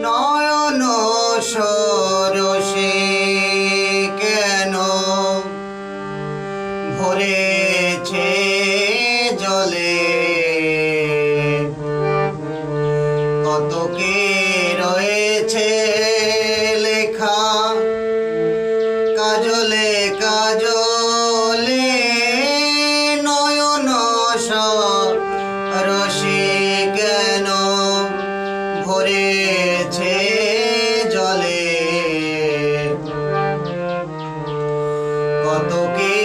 নয়ন সরসে কেন ভরেছে জলে, কত কি রয়েছে লেখা কাজলে কাজলে, নয়ন সরসে কেন ভরেছে জলে, কত কি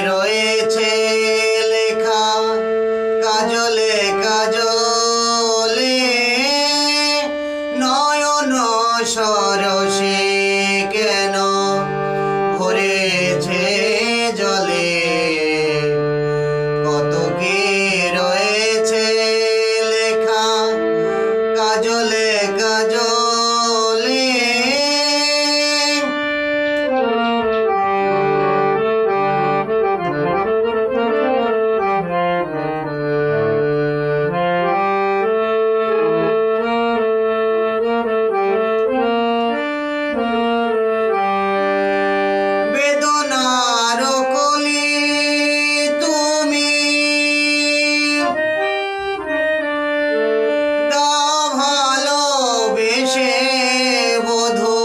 রয়েছে লেখা কাজলে কাজলে, নয়ন সরসে কেন ভরেছে জলে, কত কি রয়েছে লেখা কাজলে কাজলে। বেদনার কলি তুমি দাও ভালোবেসে বধূ,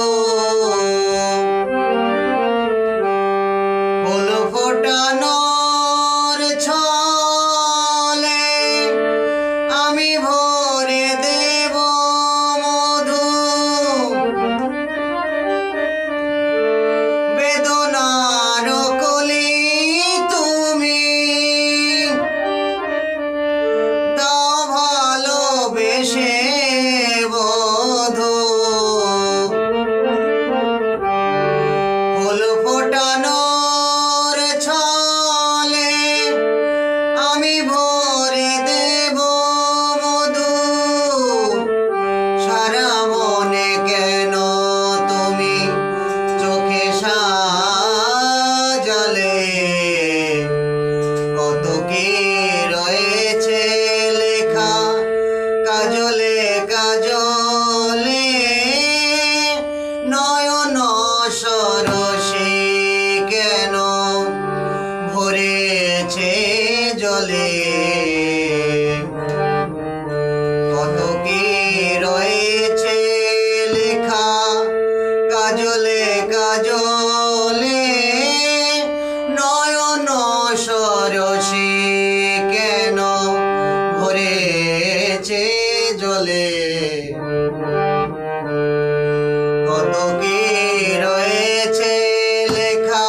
ফুল ফোটানোর ছলে আমি ভরে দেব মধু, বেদনার কলি তুমি দাও ভালোবেসে বধূ, ফুল ফোটানোর ছলে আমি ভরে দেব মধু, সারা মনে কেন তুমি চোখে সাজালে, কত কি রয়েছে লেখা কাজলে কাজলে, নয়ন সরসে কেন ভরেছে জলে, কত কি রয়েছে লেখা কাজলে কাজলে, নয়ন সরসে কেন ভরেছে জলে, কত কি রয়েছে লেখা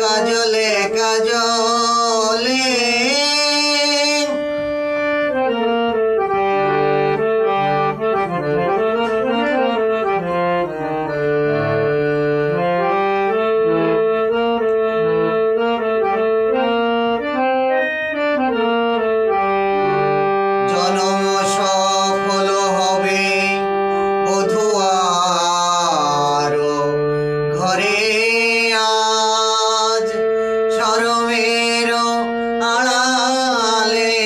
কাজলে কাজলে। জনম সফল হবে বধূয়ার ঘরে আজ, শরমের আড়ালেতে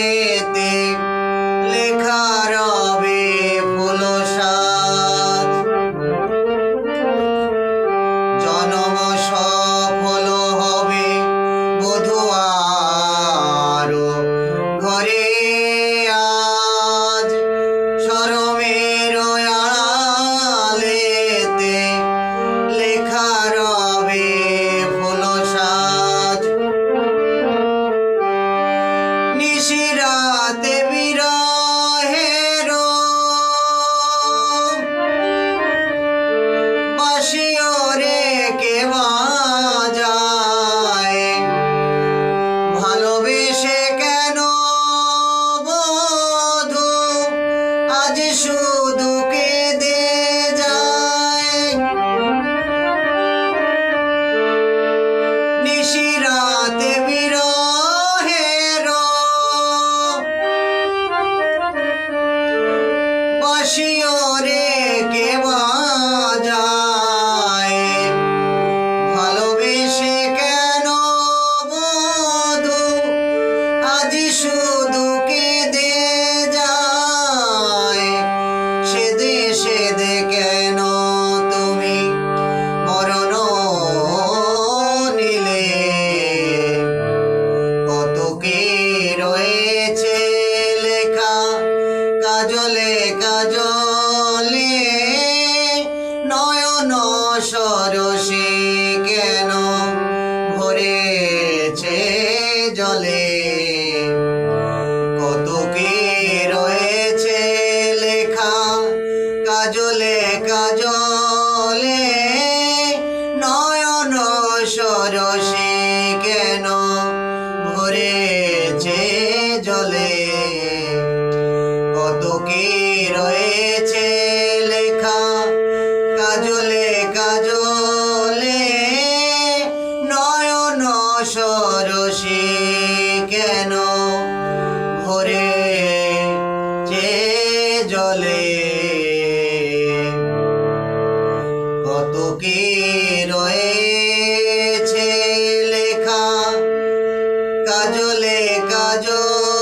লেখা রবে ফুল সাজ, জনম সফল হবে বধূয়ার ঘরে আজ, শরমের আড়ালেতে লেখা রবে ফুল সাজ, নিশিরাতে বিরহের বাঁশিও রেখে বাজায়, ভালোবেসে কেন বধূ আজ শুধু কেঁদে যায়, নিশিরাতে বিরহের কাজলে কাজলে নয়ন সরসী কেন ভরেছে জলে কত কি রয়েছে লেখা কাজলে কাজলে নয়ন সরসী কেন ভরেছে জলে কত কি রয়েছে লেখা কাজলে কাজলে নয়ন সরসী কেন ভরেছে জলে কত কি রয়েছে লেখা কাজলে কাজলে